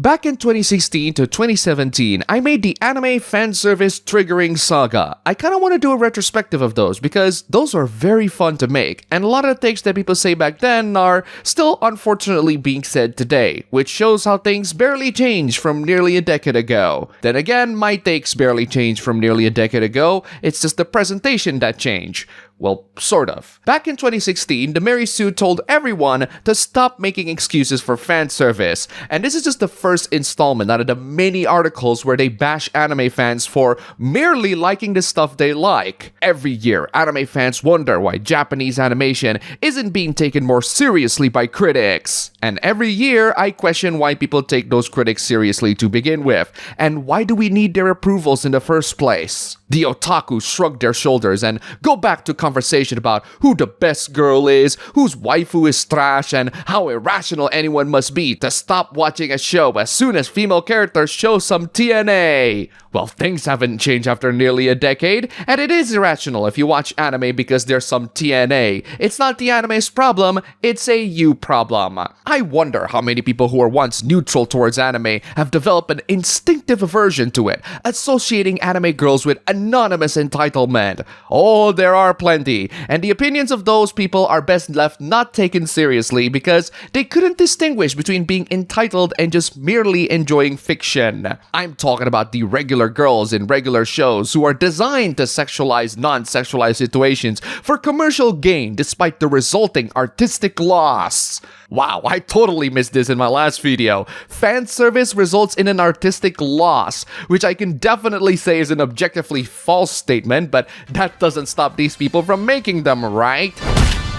Back in 2016 to 2017, I made the anime fanservice triggering saga. I kinda want to do a retrospective of those because those are very fun to make, and a lot of the takes that people say back then are still unfortunately being said today, which shows how things barely changed from nearly a decade ago. Then again, my takes barely changed from nearly a decade ago, it's just the presentation that changed. Well, sort of. Back in 2016, the Mary Sue told everyone to stop making excuses for fan service, and this is just the first installment out of the many articles where they bash anime fans for merely liking the stuff they like. Every year, anime fans wonder why Japanese animation isn't being taken more seriously by critics. And every year, I question why people take those critics seriously to begin with, and why do we need their approvals in the first place? The otaku shrug their shoulders and go back to conversation about who the best girl is, whose waifu is trash, and how irrational anyone must be to stop watching a show as soon as female characters show some TNA. Well, things haven't changed after nearly a decade, and it is irrational if you watch anime because there's some TNA. It's not the anime's problem, it's a you problem. I wonder how many people who were once neutral towards anime have developed an instinctive aversion to it, associating anime girls with anonymous entitlement. Oh, there are plenty, and the opinions of those people are best left not taken seriously because they couldn't distinguish between being entitled and just merely enjoying fiction. I'm talking about the regular girls in regular shows who are designed to sexualize non-sexualized situations for commercial gain despite the resulting artistic loss. Wow, I totally missed this in my last video. Fan service results in an artistic loss, which I can definitely say is an objectively false statement, but that doesn't stop these people from making them, right?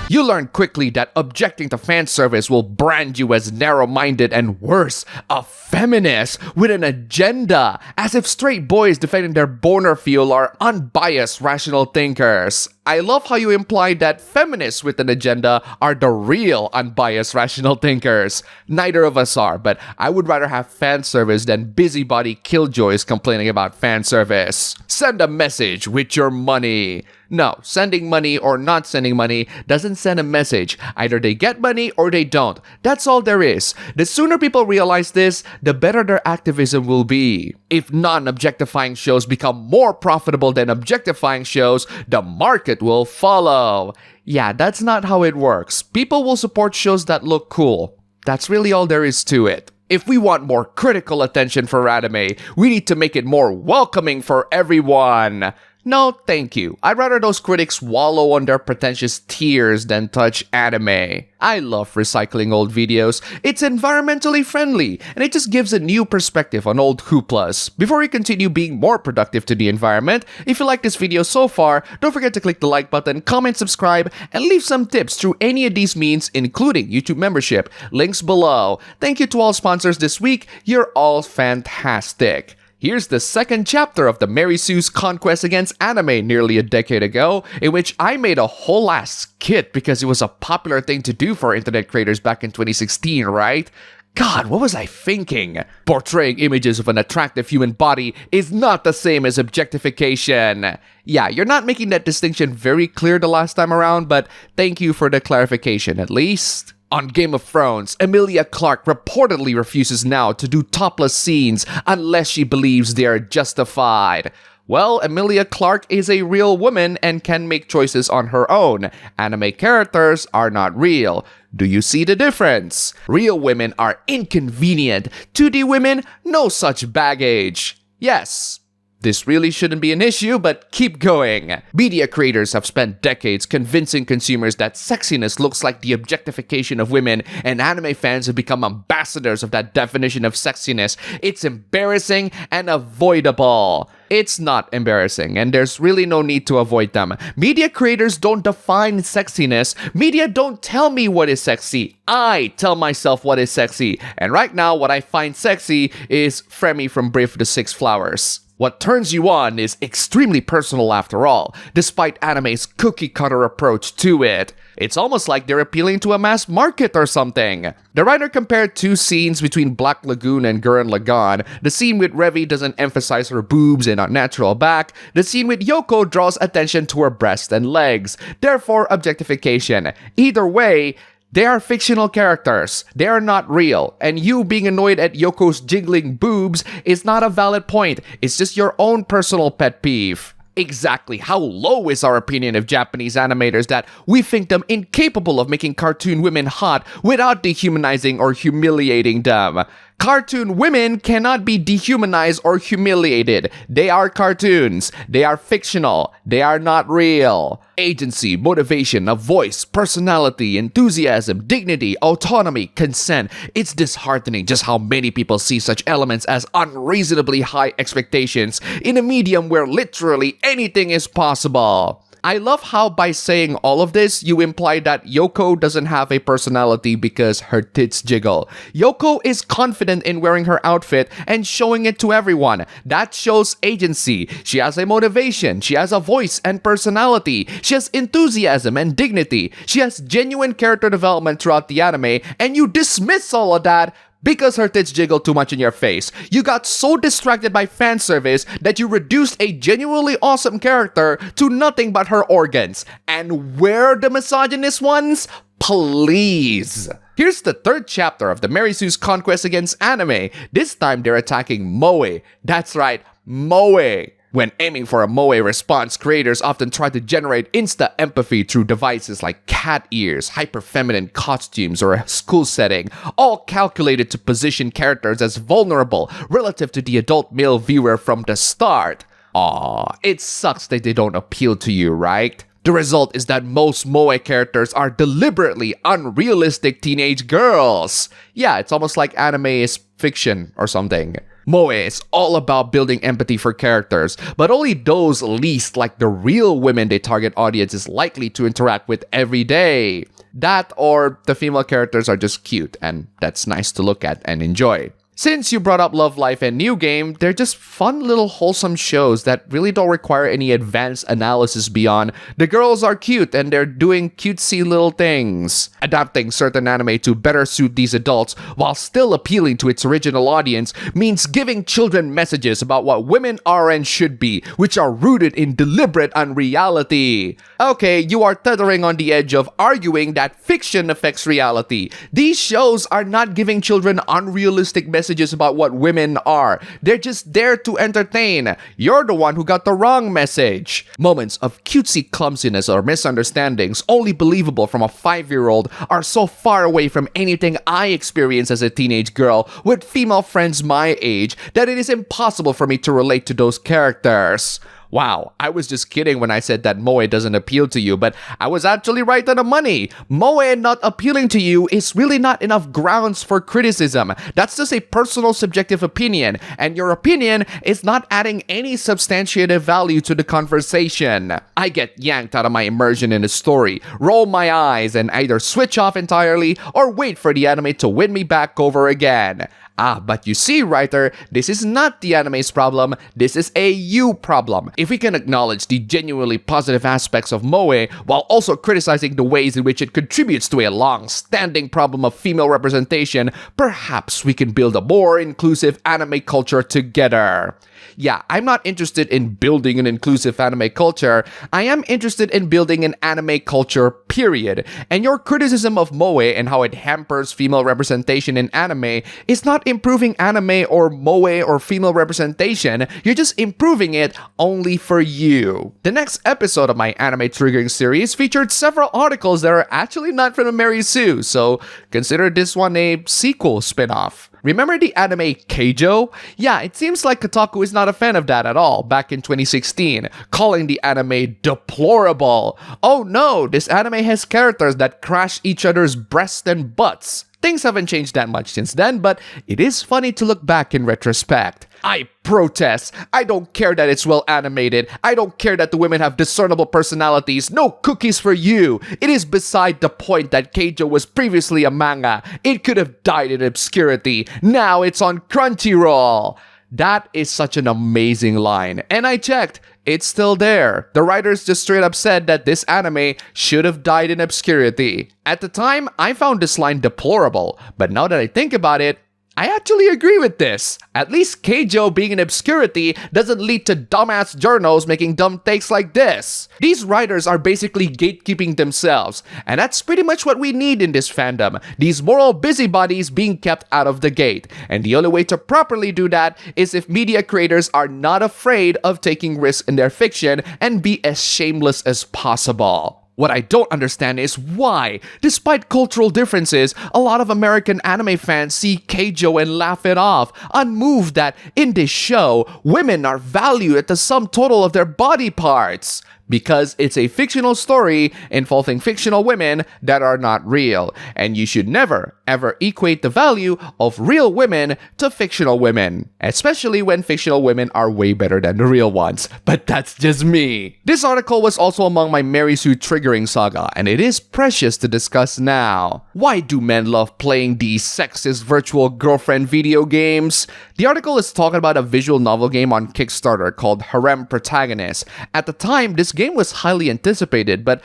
You learn quickly that objecting to fan service will brand you as narrow-minded and worse, a feminist with an agenda, as if straight boys defending their boner feel are unbiased rational thinkers. I love how you implied that feminists with an agenda are the real unbiased rational thinkers. Neither of us are, but I would rather have fan service than busybody killjoys complaining about fan service. Send a message with your money. No, sending money or not sending money doesn't send a message. Either they get money or they don't. That's all there is. The sooner people realize this, the better their activism will be. If non-objectifying shows become more profitable than objectifying shows, the market will follow. Yeah, that's not how it works. People will support shows that look cool. That's really all there is to it. If we want more critical attention for anime, we need to make it more welcoming for everyone. No, thank you. I'd rather those critics wallow on their pretentious tears than touch anime. I love recycling old videos. It's environmentally friendly, and it just gives a new perspective on old hooplas. Before we continue being more productive to the environment, if you like this video so far, don't forget to click the like button, comment, subscribe, and leave some tips through any of these means, including YouTube membership. Links below. Thank you to all sponsors this week. You're all fantastic. Here's the second chapter of the Mary Sue's conquest against anime nearly a decade ago, in which I made a whole ass skit because it was a popular thing to do for internet creators back in 2016, right? God, what was I thinking? Portraying images of an attractive human body is not the same as objectification. Yeah, you're not making that distinction very clear the last time around, but thank you for the clarification at least. On Game of Thrones, Emilia Clarke reportedly refuses now to do topless scenes unless she believes they are justified. Well, Emilia Clarke is a real woman and can make choices on her own. Anime characters are not real. Do you see the difference? Real women are inconvenient. 2D women, no such baggage. Yes. This really shouldn't be an issue, but keep going. Media creators have spent decades convincing consumers that sexiness looks like the objectification of women, and anime fans have become ambassadors of that definition of sexiness. It's embarrassing and avoidable. It's not embarrassing, and there's really no need to avoid them. Media creators don't define sexiness. Media don't tell me what is sexy. I tell myself what is sexy. And right now, what I find sexy is Fremi from Brave the Six Flowers. What turns you on is extremely personal after all, despite anime's cookie-cutter approach to it. It's almost like they're appealing to a mass market or something. The writer compared two scenes between Black Lagoon and Gurren Lagann. The scene with Revi doesn't emphasize her boobs and unnatural back. The scene with Yoko draws attention to her breasts and legs, therefore objectification. Either way, They are fictional characters. They are not real. And you being annoyed at Yoko's jiggling boobs is not a valid point. It's just your own personal pet peeve. Exactly how low is our opinion of Japanese animators that we think them incapable of making cartoon women hot without dehumanizing or humiliating them? Cartoon women cannot be dehumanized or humiliated. They are cartoons. They are fictional. They are not real. Agency, motivation, a voice, personality, enthusiasm, dignity, autonomy, consent. It's disheartening just how many people see such elements as unreasonably high expectations in a medium where literally anything is possible. I love how by saying all of this, you imply that Yoko doesn't have a personality because her tits jiggle. Yoko is confident in wearing her outfit and showing it to everyone. That shows agency. She has a motivation. She has a voice and personality. She has enthusiasm and dignity. She has genuine character development throughout the anime, and you dismiss all of that because her tits jiggle too much in your face. You got so distracted by fan service that you reduced a genuinely awesome character to nothing but her organs. And where the misogynist ones? Please. Here's the third chapter of the Mary Sue's conquest against anime. This time they're attacking moe. That's right, moe. When aiming for a moe response, creators often try to generate insta-empathy through devices like cat ears, hyper-feminine costumes, or a school setting, all calculated to position characters as vulnerable relative to the adult male viewer from the start. Aw, it sucks that they don't appeal to you, right? The result is that most moe characters are deliberately unrealistic teenage girls. Yeah, it's almost like anime is fiction or something. Moe is all about building empathy for characters, but only those least like the real women they target audience is likely to interact with every day. That or the female characters are just cute, and that's nice to look at and enjoy. Since you brought up Love Life and New Game, they're just fun little wholesome shows that really don't require any advanced analysis beyond the girls are cute and they're doing cutesy little things. Adapting certain anime to better suit these adults while still appealing to its original audience means giving children messages about what women are and should be, which are rooted in deliberate unreality. Okay, you are tethering on the edge of arguing that fiction affects reality. These shows are not giving children unrealistic messages about what women are. They're just there to entertain. You're the one who got the wrong message. Moments of cutesy clumsiness or misunderstandings, only believable from a 5-year-old, are so far away from anything I experienced as a teenage girl with female friends my age that it is impossible for me to relate to those characters. Wow, I was just kidding when I said that moe doesn't appeal to you, but I was actually right on the money. Moe not appealing to you is really not enough grounds for criticism. That's just a personal subjective opinion, and your opinion is not adding any substantiative value to the conversation. I get yanked out of my immersion in the story, roll my eyes, and either switch off entirely or wait for the anime to win me back over again. But you see, writer, this is not the anime's problem, this is a you problem. If we can acknowledge the genuinely positive aspects of moe while also criticizing the ways in which it contributes to a long-standing problem of female representation, perhaps we can build a more inclusive anime culture together. Yeah, I'm not interested in building an inclusive anime culture. I am interested in building an anime culture, period. And your criticism of moe and how it hampers female representation in anime is not improving anime or moe or female representation. You're just improving it only for you. The next episode of my anime triggering series featured several articles that are actually not from Mary Sue, so consider this one a sequel spin-off. Remember the anime Keijo? Yeah, it seems like Kotaku is not a fan of that at all back in 2016, calling the anime deplorable. Oh no, this anime has characters that crash each other's breasts and butts. Things haven't changed that much since then, but it is funny to look back in retrospect. I protest. I don't care that it's well animated. I don't care that the women have discernible personalities. No cookies for you. It is beside the point that Keijo was previously a manga. It could have died in obscurity. Now it's on Crunchyroll. That is such an amazing line. And I checked. It's still there. The writers just straight up said that this anime should have died in obscurity. At the time, I found this line deplorable, but now that I think about it, I actually agree with this. At least Keijo being an obscurity doesn't lead to dumbass journals making dumb takes like this. These writers are basically gatekeeping themselves, and that's pretty much what we need in this fandom. These moral busybodies being kept out of the gate. And the only way to properly do that is if media creators are not afraid of taking risks in their fiction and be as shameless as possible. What I don't understand is why, despite cultural differences, a lot of American anime fans see Keijo and laugh it off, unmoved that in this show, women are valued at the sum total of their body parts. Because it's a fictional story involving fictional women that are not real, and you should never, ever equate the value of real women to fictional women, especially when fictional women are way better than the real ones. But that's just me. This article was also among my Mary Sue triggering saga, and it is precious to discuss now. Why do men love playing these sexist virtual girlfriend video games? The article is talking about a visual novel game on Kickstarter called Harem Protagonist. At the time, this game was highly anticipated, but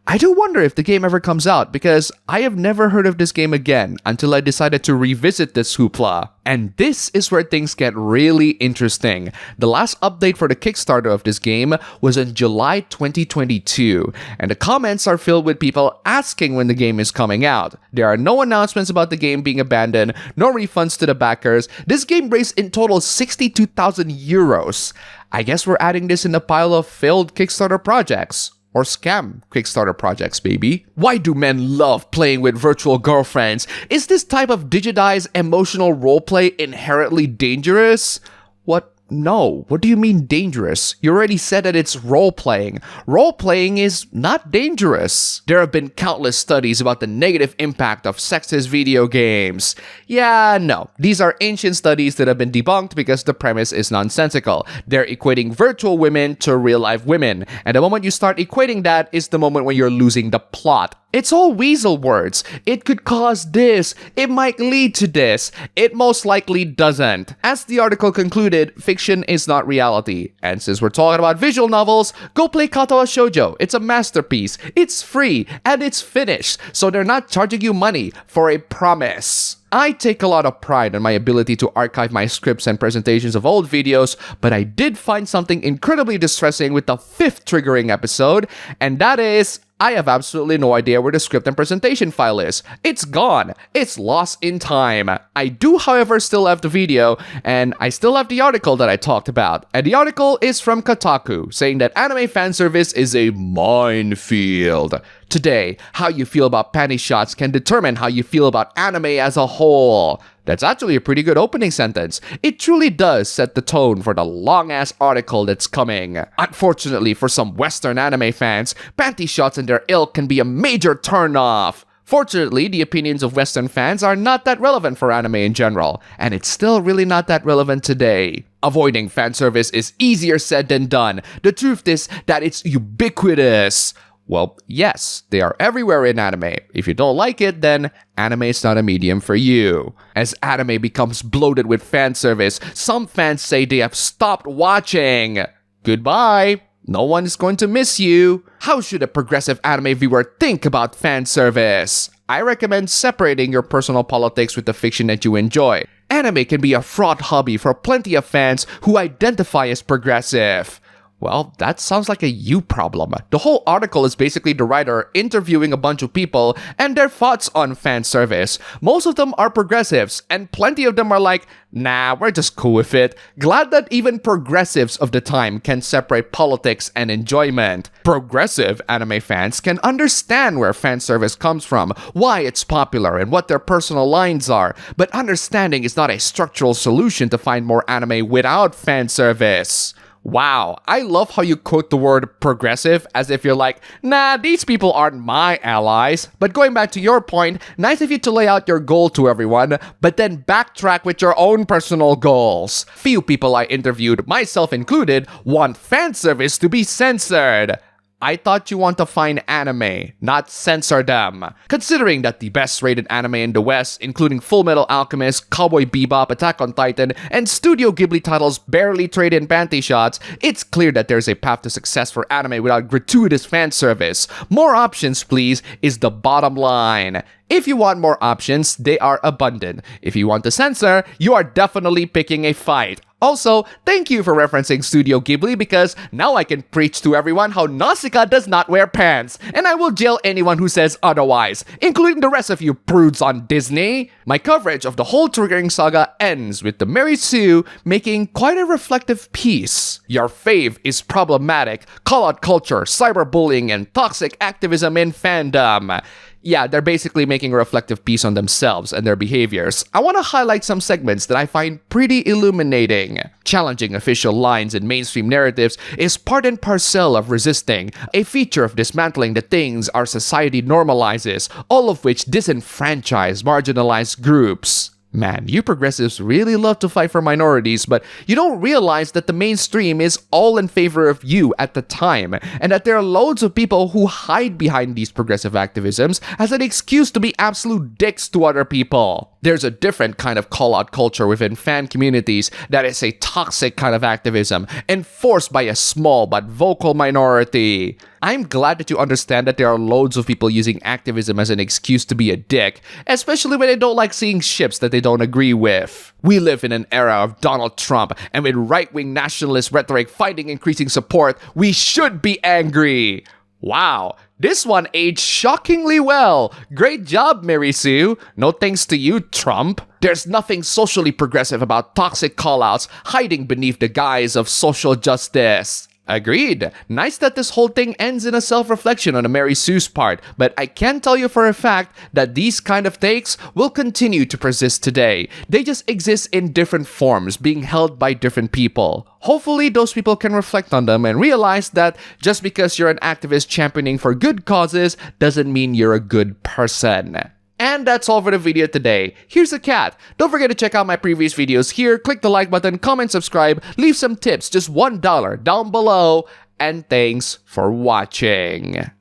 I do wonder if the game ever comes out because I have never heard of this game again until I decided to revisit this hoopla. And this is where things get really interesting. The last update for the Kickstarter of this game was in July 2022, and the comments are filled with people asking when the game is coming out. There are no announcements about the game being abandoned, no refunds to the backers. This game raised in total 62,000 euros. I guess we're adding this in the pile of failed Kickstarter projects. Or scam Kickstarter projects, baby. Why do men love playing with virtual girlfriends? Is this type of digitized emotional roleplay inherently dangerous? What? No. What do you mean dangerous? You already said that it's role-playing. Role-playing is not dangerous. There have been countless studies about the negative impact of sexist video games. Yeah, no. These are ancient studies that have been debunked because the premise is nonsensical. They're equating virtual women to real-life women. And the moment you start equating that is the moment when you're losing the plot. It's all weasel words. It could cause this. It might lead to this. It most likely doesn't. As the article concluded, fiction is not reality. And since we're talking about visual novels, go play Katawa Shoujo. It's a masterpiece. It's free and it's finished. So they're not charging you money for a promise. I take a lot of pride in my ability to archive my scripts and presentations of old videos, but I did find something incredibly distressing with the 5th triggering episode, and that is, I have absolutely no idea where the script and presentation file is. It's gone. It's lost in time. I do, however, still have the video, and I still have the article that I talked about. And the article is from Kotaku, saying that anime fanservice is a minefield. Today, how you feel about panty shots can determine how you feel about anime as a whole. That's actually a pretty good opening sentence. It truly does set the tone for the long-ass article that's coming. Unfortunately for some Western anime fans, panty shots and their ilk can be a major turn-off. Fortunately, the opinions of Western fans are not that relevant for anime in general, and it's still really not that relevant today. Avoiding fanservice is easier said than done. The truth is that it's ubiquitous. Well, yes, they are everywhere in anime. If you don't like it, then anime is not a medium for you. As anime becomes bloated with fan service, some fans say they have stopped watching. Goodbye. No one is going to miss you. How should a progressive anime viewer think about fan service? I recommend separating your personal politics with the fiction that you enjoy. Anime can be a fraught hobby for plenty of fans who identify as progressive. Well, that sounds like a you problem. The whole article is basically the writer interviewing a bunch of people and their thoughts on fan service. Most of them are progressives, and plenty of them are like, nah, we're just cool with it. Glad that even progressives of the time can separate politics and enjoyment. Progressive anime fans can understand where fan service comes from, why it's popular, and what their personal lines are. But understanding is not a structural solution to find more anime without fan service. Wow, I love how you quote the word progressive as if you're like, nah, these people aren't my allies. But going back to your point, nice of you to lay out your goal to everyone, but then backtrack with your own personal goals. Few people I interviewed, myself included, want fan service to be censored. I thought you want to find anime, not censor them. Considering that the best rated anime in the West, including Full Metal Alchemist, Cowboy Bebop, Attack on Titan, and Studio Ghibli titles barely trade in panty shots, it's clear that there's a path to success for anime without gratuitous fan service. More options, please, is the bottom line. If you want more options, they are abundant. If you want to censor, you are definitely picking a fight. Also, thank you for referencing Studio Ghibli because now I can preach to everyone how Nausicaa does not wear pants, and I will jail anyone who says otherwise, including the rest of you prudes on Disney. My coverage of the whole triggering saga ends with the Mary Sue making quite a reflective piece. Your fave is problematic, call-out culture, cyberbullying, and toxic activism in fandom. Yeah, they're basically making a reflective piece on themselves and their behaviors. I want to highlight some segments that I find pretty illuminating. Challenging official lines in mainstream narratives is part and parcel of resisting, a feature of dismantling the things our society normalizes, all of which disenfranchise marginalized groups. Man, you progressives really love to fight for minorities, but you don't realize that the mainstream is all in favor of you at the time, and that there are loads of people who hide behind these progressive activisms as an excuse to be absolute dicks to other people. There's a different kind of call-out culture within fan communities that is a toxic kind of activism, enforced by a small but vocal minority. I'm glad that you understand that there are loads of people using activism as an excuse to be a dick, especially when they don't like seeing ships that they don't agree with. We live in an era of Donald Trump, and with right-wing nationalist rhetoric finding increasing support, we should be angry. Wow, this one aged shockingly well. Great job, Mary Sue. No thanks to you, Trump. There's nothing socially progressive about toxic callouts hiding beneath the guise of social justice. Agreed. Nice that this whole thing ends in a self-reflection on a Mary Sue's part, but I can tell you for a fact that these kind of takes will continue to persist today. They just exist in different forms, being held by different people. Hopefully, those people can reflect on them and realize that just because you're an activist championing for good causes doesn't mean you're a good person. And that's all for the video today. Here's a cat. Don't forget to check out my previous videos here. Click the like button, comment, subscribe, leave some tips, just $1 down below. And thanks for watching.